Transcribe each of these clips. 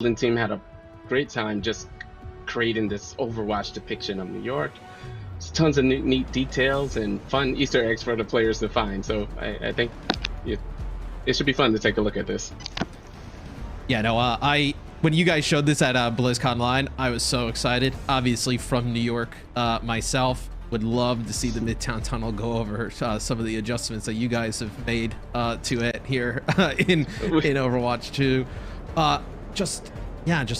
building team had a great time just creating this Overwatch depiction of New York. There's tons of neat details and fun Easter eggs for the players to find. So I think it should be fun to take a look at this. Yeah, no, when you guys showed this at BlizzCon Line, I was so excited. Obviously from New York myself, would love to see the Midtown Tunnel go over some of the adjustments that you guys have made to it here in Overwatch 2. Just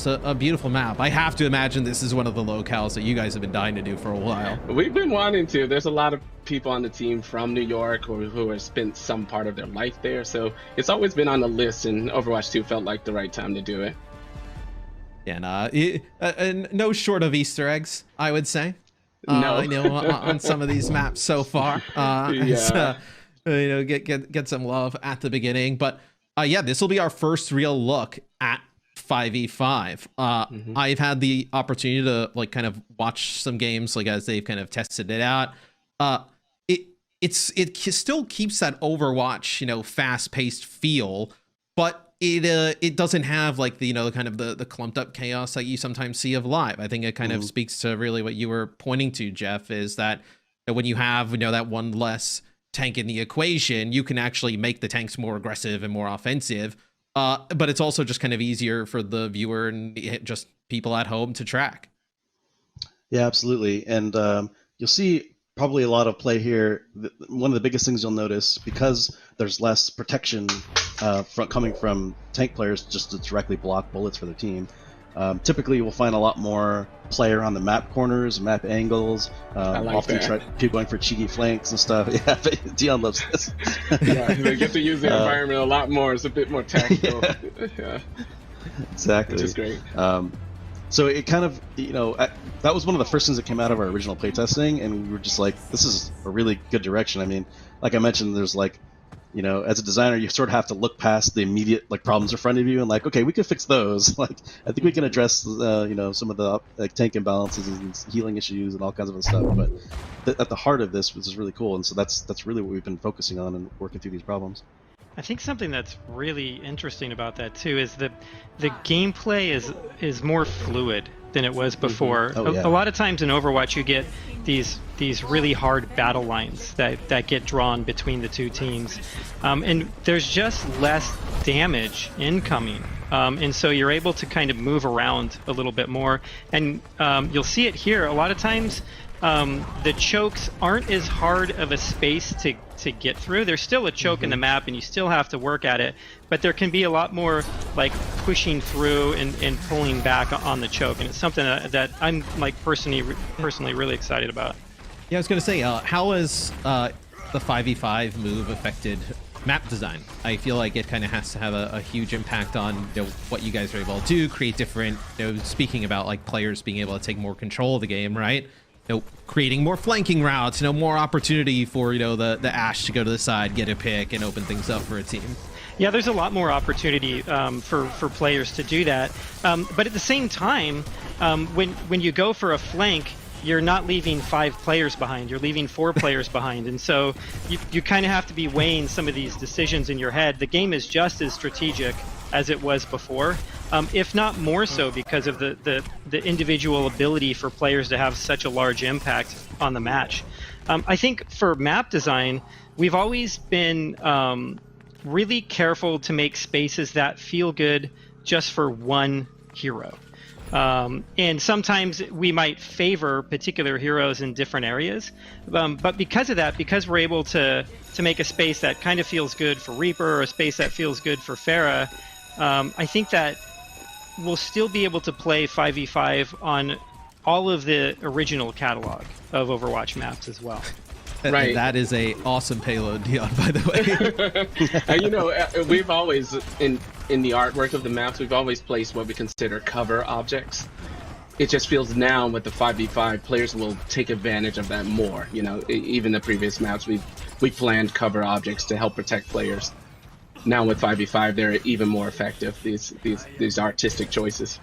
a beautiful map. I have to imagine this is one of the locales that you guys have been dying to do for a while. We've been wanting to. There's a lot of people on the team from New York or who have spent some part of their life there, so it's always been on the list, and Overwatch 2 felt like the right time to do it. And no short of Easter eggs, I would say. No, I know on some of these maps so far. Get some love at the beginning, but yeah, this will be our first real look at 5v5. I've had the opportunity to kind of watch some games as they've kind of tested it out. It still keeps that Overwatch fast-paced feel, but it doesn't have the clumped up chaos that you sometimes see of live. I think it kind of speaks to really what you were pointing to, Jeff, is that when you have that one less tank in the equation, you can actually make the tanks more aggressive and more offensive. But it's also just kind of easier for the viewer and just people at home to track. Yeah, absolutely. And you'll see probably a lot of play here. One of the biggest things you'll notice, because there's less protection coming from tank players just to directly block bullets for their team. Typically, we'll find a lot more play around the map corners, map angles. Often people going for cheeky flanks and stuff. Yeah, Dion loves this. Yeah, they get to use the environment a lot more. It's a bit more tactical. Yeah. Exactly. Which is great. So it kind of, that was one of the first things that came out of our original playtesting, and we were just like, this is a really good direction. I mean, like I mentioned, there's as a designer, you sort of have to look past the immediate problems in front of you and okay, we could fix those. I think we can address some of the tank imbalances and healing issues and all kinds of other stuff. But at the heart of this is really cool, and so that's really what we've been focusing on and working through these problems. I think something that's really interesting about that too is that the gameplay is more fluid than it was before. Oh, yeah. A lot of times in Overwatch you get these really hard battle lines that get drawn between the two teams, and there's just less damage incoming, and so you're able to kind of move around a little bit more, and you'll see it here a lot of times. The chokes aren't as hard of a space to get through. There's still a choke in the map and you still have to work at it, but there can be a lot more pushing through and pulling back on the choke, and it's something that I'm personally really excited about. Yeah, I was going to say, how has the 5v5 move affected map design? I feel like it kind of has to have a huge impact on what you guys are able to do, create different, speaking about players being able to take more control of the game, right? Creating more flanking routes, more opportunity for the Ashe to go to the side, get a pick, and open things up for a team. Yeah, there's a lot more opportunity for players to do that. But at the same time, when you go for a flank, you're not leaving 5 players behind. You're leaving 4 players behind, and so you kind of have to be weighing some of these decisions in your head. The game is just as strategic as it was before, if not more so, because of the individual ability for players to have such a large impact on the match. I think for map design, we've always been really careful to make spaces that feel good just for one hero. And sometimes we might favor particular heroes in different areas, but because of that, because we're able to make a space that kind of feels good for Reaper or a space that feels good for Pharah, I think that we'll still be able to play 5v5 on all of the original catalog of Overwatch maps as well. Right. That is a awesome payload, Dion, by the way. We've always, in the artwork of the maps, we've always placed what we consider cover objects. It just feels now with the 5v5, players will take advantage of that more. Even the previous maps, we planned cover objects to help protect players. Now with 5v5, they're even more effective, these artistic choices.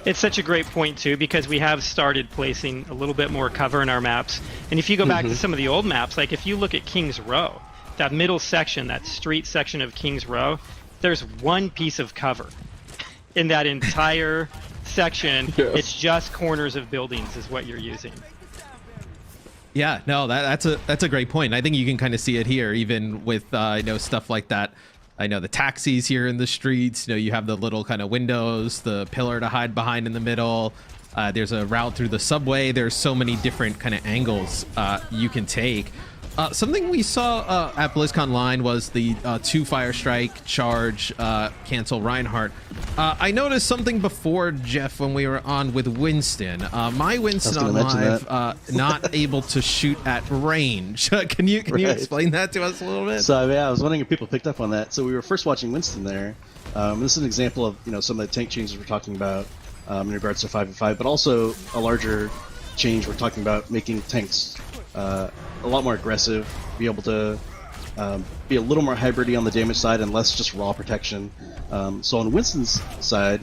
It's such a great point, too, because we have started placing a little bit more cover in our maps. And if you go back to some of the old maps, if you look at King's Row, that middle section, that street section of King's Row, there's one piece of cover. in that entire section. Yes. It's just corners of buildings is what you're using. Yeah, no, that's a great point. I think you can kind of see it here, even with stuff like that. I know the taxis here in the streets. You have the little kind of windows, the pillar to hide behind in the middle. There's a route through the subway. There's so many different kind of angles you can take. Something we saw at BlizzCon Line was the 2 Fire Strike, charge, cancel Reinhardt. I noticed something before, Jeff, when we were on with Winston. My Winston on live not able to shoot at range. Can you explain that to us a little bit? So yeah, I was wondering if people picked up on that. So we were first watching Winston there. This is an example of some of the tank changes we're talking about in regards to 5v5, but also a larger change we're talking about making tanks a lot more aggressive, be able to be a little more hybridy on the damage side and less just raw protection. So on Winston's side,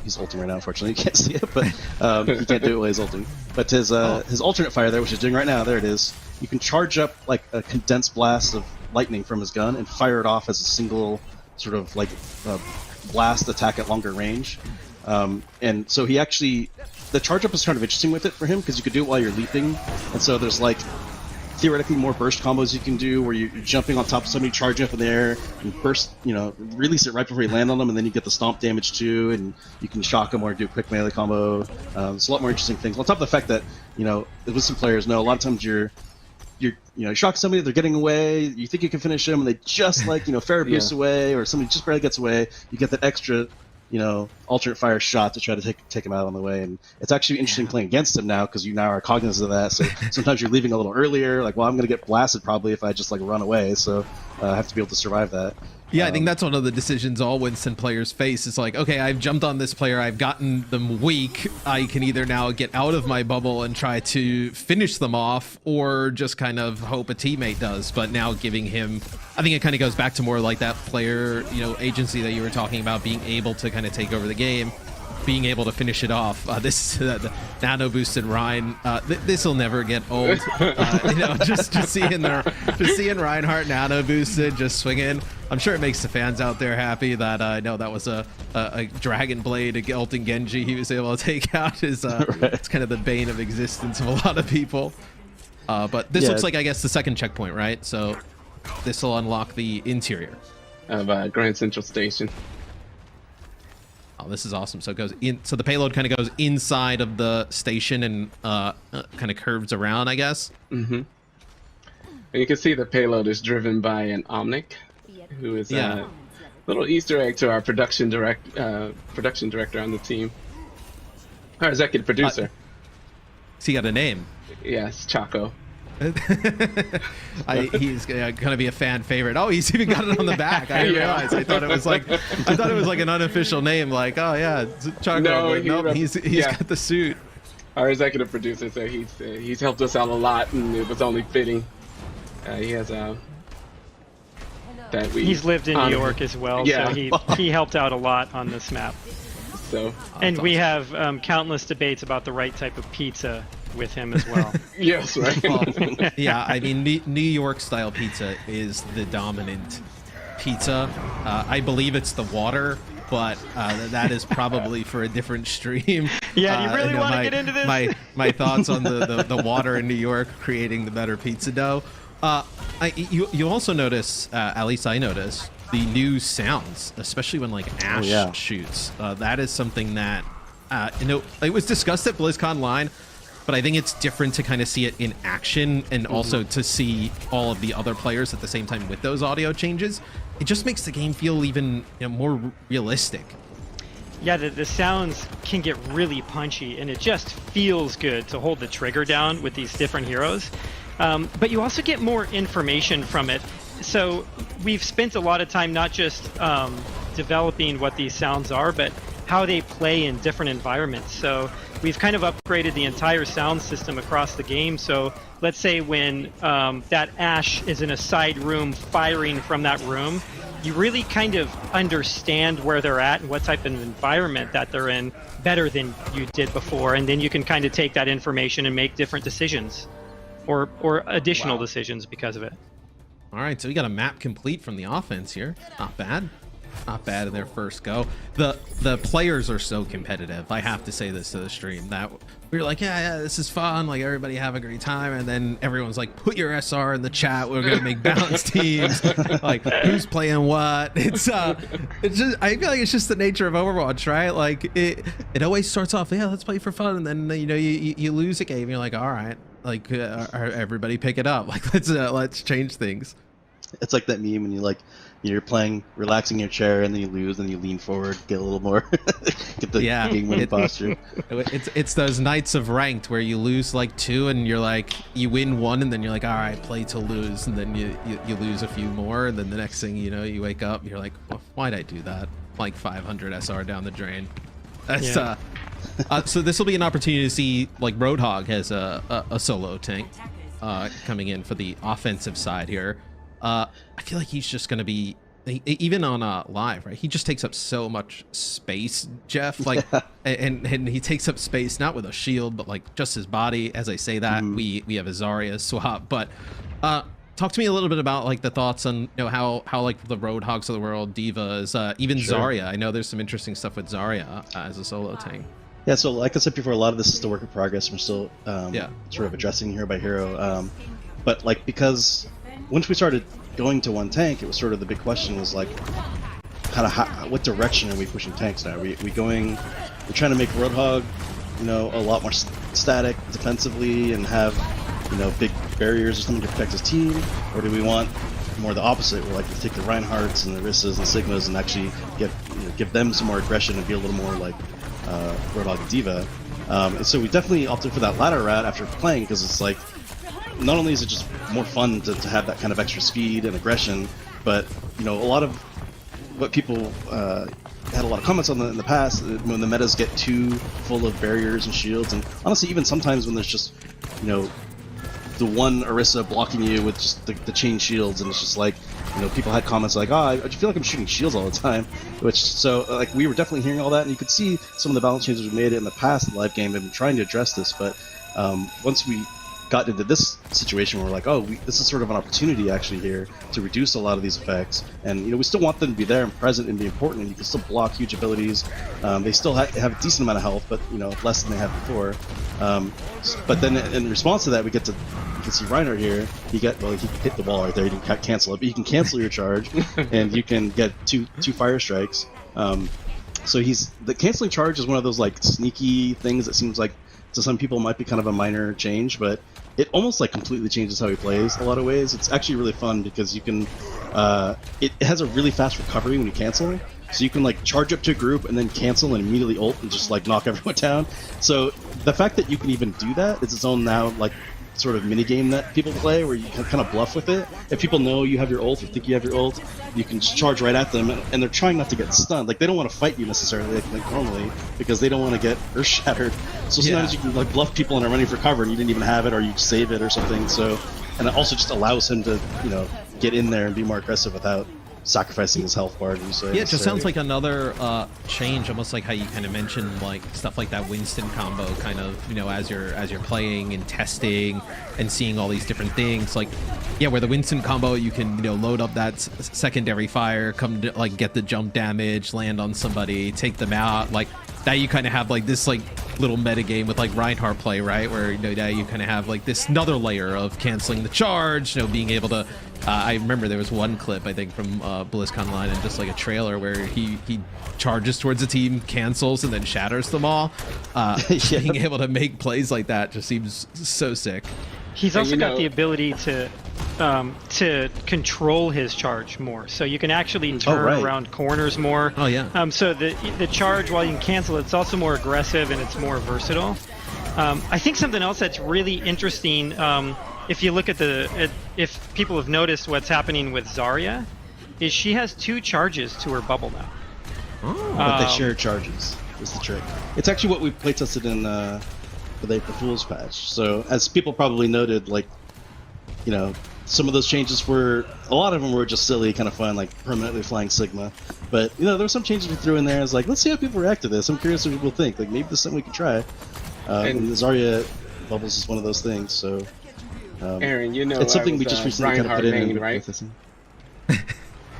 he's ulting right now, unfortunately. You can't see it, but he can't do it while he's ulting. But his alternate fire there, which he's doing right now, there it is. You can charge up like a condensed blast of lightning from his gun and fire it off as a single sort of like blast attack at longer range. And so he actually, the charge up is kind of interesting with it for him because you could do it while you're leaping, and so there's like theoretically more burst combos you can do where you're jumping on top of somebody, charging up in the air, and burst, release it right before you land on them, and then you get the stomp damage too, and you can shock them or do a quick melee combo. There's a lot more interesting things. On top of the fact that, with some players know a lot of times you shock somebody, they're getting away, you think you can finish them, and they just fair boost away, or somebody just barely gets away. You get that extra alternate fire shot to try to take him out on the way, and it's actually interesting playing against him now because you now are cognizant of that. So sometimes you're leaving a little earlier, like, well, I'm going to get blasted probably if I just run away, so I have to be able to survive that. Yeah, I think that's one of the decisions all Winston players face. It's like, okay, I've jumped on this player, I've gotten them weak. I can either now get out of my bubble and try to finish them off, or just kind of hope a teammate does. But now giving him, I think it kind of goes back to more like that player, agency that you were talking about, being able to kind of take over the game, being able to finish it off. The nano boosted Ryan, this will never get old. Just seeing Reinhardt nano boosted, just swinging. I'm sure it makes the fans out there happy that that was a Dragon Blade ulting Genji he was able to take out. It's kind of the bane of existence of a lot of people. But this looks like, I guess, the second checkpoint, right? So this will unlock the interior of Grand Central Station. Oh, this is awesome. So it goes in. So the payload kind of goes inside of the station and kind of curves around, I guess. Mm-hmm. And you can see the payload is driven by an Omnic, who is a little Easter egg to our production director on the team. Our executive producer. So he got a name. Yes, Chaco. He's gonna be a fan favorite. Oh, he's even got it on the back. I didn't realize. I thought it was like an unofficial name. Like, oh yeah, Chaco. No, he's got the suit. Our executive producer said he's helped us out a lot, and it was only fitting. He has he's lived in New York as well, so he helped out a lot on this map. So, and we have countless debates about the right type of pizza with him as well. Yes, right. Well, yeah, I mean, New York style pizza is the dominant pizza. I believe it's the water, but that is probably for a different stream. Yeah, do you really want to get into this? My thoughts on the water in New York creating the better pizza dough. You also notice, at least I noticed, the new sounds, especially when Ash shoots. That is something that it was discussed at BlizzCon Line, but I think it's different to kind of see it in action and also to see all of the other players at the same time with those audio changes. It just makes the game feel even more realistic. Yeah, the sounds can get really punchy, and it just feels good to hold the trigger down with these different heroes. But you also get more information from it. So we've spent a lot of time not just developing what these sounds are, but how they play in different environments. So we've kind of upgraded the entire sound system across the game. So let's say when that Ash is in a side room firing from that room, you really kind of understand where they're at and what type of environment that they're in better than you did before. And then you can kind of take that information and make different decisions or additional decisions because of it. All right, so we got a map complete from the offense here. Not bad. not bad in their first go. The players are so competitive. I have to say this to the stream that we were like, yeah, this is fun. Like everybody have a great time, and then everyone's like, put your SR in the chat. We're gonna make balanced teams. Like who's playing what? It's just I feel like it's just the nature of Overwatch, right? Like it always starts off, yeah, let's play for fun, and then you lose a game. You're like, all right, like everybody pick it up. Like let's change things. It's like that meme when you're playing, relaxing in your chair, and then you lose, and you lean forward, get a little more, get the game winning posture. It's those nights of ranked where you lose like 2, and you're like, you win 1, and then you're like, all right, play to lose, and then you lose a few more, and then the next thing you know, you wake up, and you're like, well, why'd I do that? Like 500 SR down the drain. That's so this will be an opportunity to see like Roadhog has a solo tank coming in for the offensive side here. I feel like he's just gonna be even on live, right? He just takes up so much space, Jeff. Like, and he takes up space not with a shield, but like just his body. As I say that, we have a Zarya swap. But talk to me a little bit about like the thoughts on how like the Roadhogs of the world, Divas, even Zarya. I know there's some interesting stuff with Zarya as a solo tank. Yeah, so like I said before, a lot of this is still work in progress. We're still sort of addressing hero by hero. But like because once we started going to one tank, it was sort of the big question was like, kind of what direction are we pushing tanks now? We're trying to make Roadhog, a lot more static defensively and have, big barriers or something to protect his team, or do we want more the opposite? We're like to take the Reinhardts and the Rissas and Sigmas and actually give them some more aggression and be a little more like Roadhog and Diva. And so we definitely opted for that latter route after playing, because it's like, not only is it just more fun to have that kind of extra speed and aggression, but a lot of what people had a lot of comments on in the past, when the metas get too full of barriers and shields, and honestly even sometimes when there's just the one Orisa blocking you with just the chain shields, and it's just like people had comments like, I feel like I'm shooting shields all the time, like we were definitely hearing all that, and you could see some of the balance changes we made in the past in the live game and been trying to address this, but once we got into this situation where we're like, this is sort of an opportunity actually here to reduce a lot of these effects, and we still want them to be there and present and be important, and you can still block huge abilities. They still have a decent amount of health, but less than they had before. But then in response to that, you can see Reinhardt here. He hit the wall right there. He didn't cancel it, but you can cancel your charge, and you can get two fire strikes. So the canceling charge is one of those like sneaky things that seems like to some people might be kind of a minor change, but it almost like completely changes how he plays in a lot of ways. It's actually really fun because you can it has a really fast recovery when you cancel, so you can like charge up to a group and then cancel and immediately ult and just like knock everyone down. So the fact that you can even do that is its own now like sort of mini game that people play where you can kind of bluff with it. If people know you have your ult or think you have your ult, you can just charge right at them, and they're trying not to get stunned. Like they don't want to fight you necessarily like normally because they don't want to get earth shattered. So sometimes you can like bluff people and are running for cover and you didn't even have it, or you save it or something. So, and it also just allows him to get in there and be more aggressive without sacrificing his health bar. Yeah, it just sounds like another change, almost like how you kind of mentioned like stuff like that Winston combo, kind of as you're playing and testing and seeing all these different things. Like where the Winston combo, you can load up that secondary fire, come to, like get the jump damage, land on somebody, take them out. Like now you kind of have like this like little meta game with like Reinhardt play, right? Where now you kind of have like this another layer of canceling the charge, being able to. I remember there was one clip, I think, from BlizzCon Online and just like a trailer where he charges towards a team, cancels, and then shatters them all. Being able to make plays like that just seems so sick. He's also got the ability to control his charge more, so you can actually turn around corners more. Oh yeah. So the charge, while you can cancel, it's also more aggressive and it's more versatile. I think something else that's really interesting. If you look at if people have noticed what's happening with Zarya, is she has 2 charges to her bubble now. Oh, but they share charges is the trick. It's actually what we playtested in the April Fool's patch. So as people probably noted, like some of those changes a lot of them were just silly, kind of fun, like permanently flying Sigma. But there were some changes we threw in there. I was like, let's see how people react to this. I'm curious what people think. Like maybe this is something we could try. And the Zarya bubbles is one of those things. So. Aaron, it's something we just recently kind of put in, right?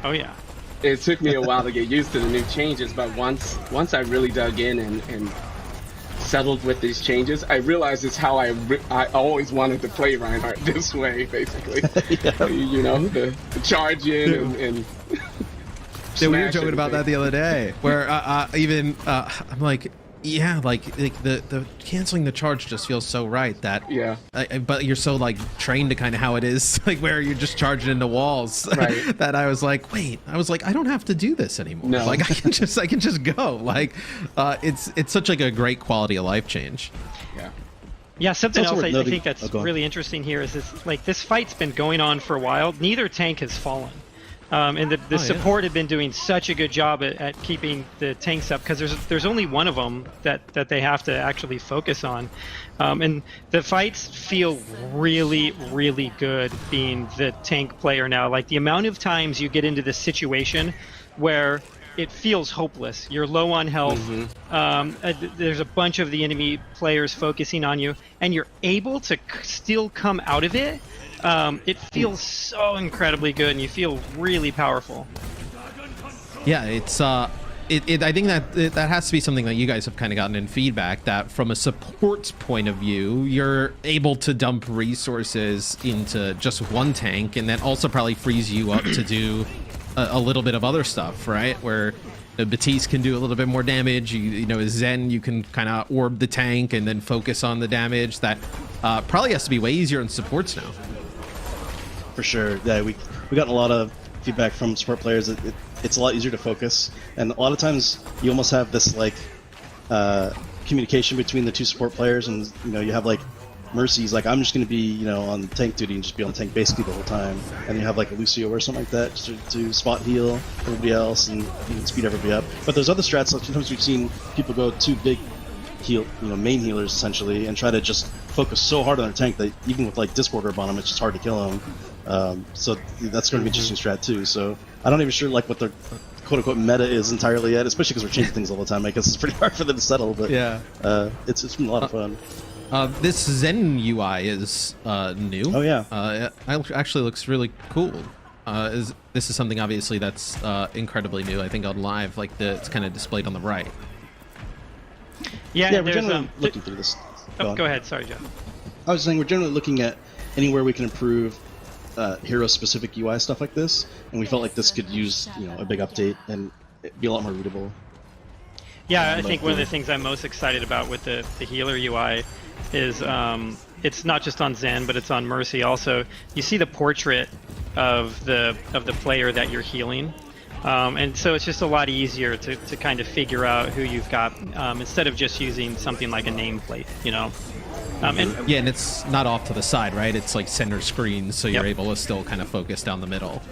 Oh yeah. it took me a while to get used to the new changes, but once I really dug in and settled with these changes, I realized it's how I always wanted to play Reinhardt this way, basically. Yeah. You know, the charge in and Yeah, we were smash joking about that the other day, where I'm like, yeah, like the canceling the charge just feels so right that yeah. But you're so like trained to kind of how it is, like where you're just charging into walls, Right. that I was like, I don't have to do this anymore. No. Like I can just go. Like it's such like a great quality of life change. Yeah. Yeah, something also else worth I noting- think that's go on. really interesting here is this fight's been going on for a while. Neither tank has fallen. And the support had been doing such a good job at keeping the tanks up, because there's only one of them that they have to actually focus on. And the fights feel really, really good being the tank player now. Like the amount of times you get into this situation where it feels hopeless. You're low on health. There's a bunch of the enemy players focusing on you, and you're able to still come out of it. It feels so incredibly good, and you feel really powerful. Yeah, it's I think that has to be something that you guys have kind of gotten in feedback, that from a support's point of view, you're able to dump resources into just one tank, and that also probably frees you up to do a little bit of other stuff, right? Where Batiste can do a little bit more damage. You know, Zen, you can kind of orb the tank and then focus on the damage. That probably has to be way easier in supports now. For sure. Yeah, we gotten a lot of feedback from support players that it's a lot easier to focus, and a lot of times you almost have this like communication between the two support players, and you know, you have like Mercy's like, I'm just going to be, you know, on tank duty and just be on tank basically the whole time, and you have like a Lucio or something like that just to spot heal everybody else and you can speed everybody up. But there's other strats, like sometimes we've seen people go too big heal, you know, main healers essentially, and try to just focus so hard on their tank that even with like Discord orb on them, it's just hard to kill them. So that's going to be an interesting strat too. So I'm not even sure like what their quote-unquote meta is entirely yet, especially because we're changing things all the time. I guess it's pretty hard for them to settle, but Yeah. It's been a lot of fun. This Zen UI is new. Oh yeah. It actually looks really cool. This is something obviously that's incredibly new. I think on live, like it's kind of displayed on the right. Yeah, Yeah, we're there's generally looking through this. go ahead. Sorry, Jeff. I was saying we're generally looking at anywhere we can improve hero-specific UI stuff like this, and we felt like this could use, you know, a big update and it'd be a lot more readable. Yeah, I think one of the things I'm most excited about with the healer UI is it's not just on Zen, but it's on Mercy also. You see the portrait of the player that you're healing, and so it's just a lot easier to kind of figure out who you've got instead of just using something like a nameplate, you know. And Yeah, and it's not off to the side, right? It's like center screen, so you're Yep. able to still kind of focus down the middle.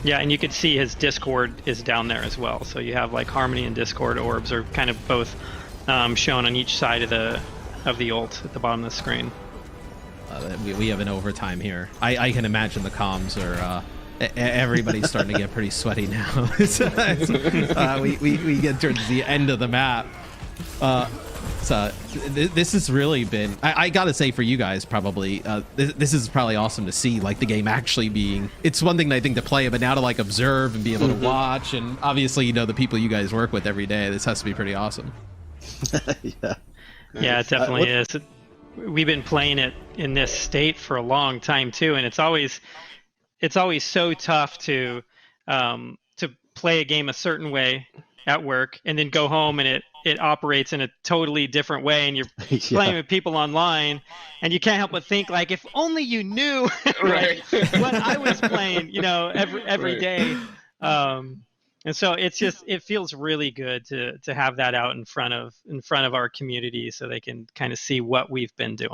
yeah, and you can see his Discord is down there as well. So you have like Harmony and Discord orbs are kind of both shown on each side of the ult at the bottom of the screen. We have an overtime here. I can imagine the comms are. Everybody's starting to get pretty sweaty now. We get towards the end of the map. So this has really been, I gotta say, for you guys probably, this is probably awesome to see, like the game actually being, it's one thing I think to play, but now to like observe and be able to watch, and obviously, you know, the people you guys work with every day, this has to be pretty awesome. Yeah. Yeah, it definitely is. We've been playing it in this state for a long time too, and it's always so tough to play a game a certain way at work and then go home and it operates in a totally different way, and you're playing with people online, and you can't help but think like, if only you knew Right. what I was playing, you know, every Right. day. And so it feels really good to have that out in front of our community so they can kind of see what we've been doing.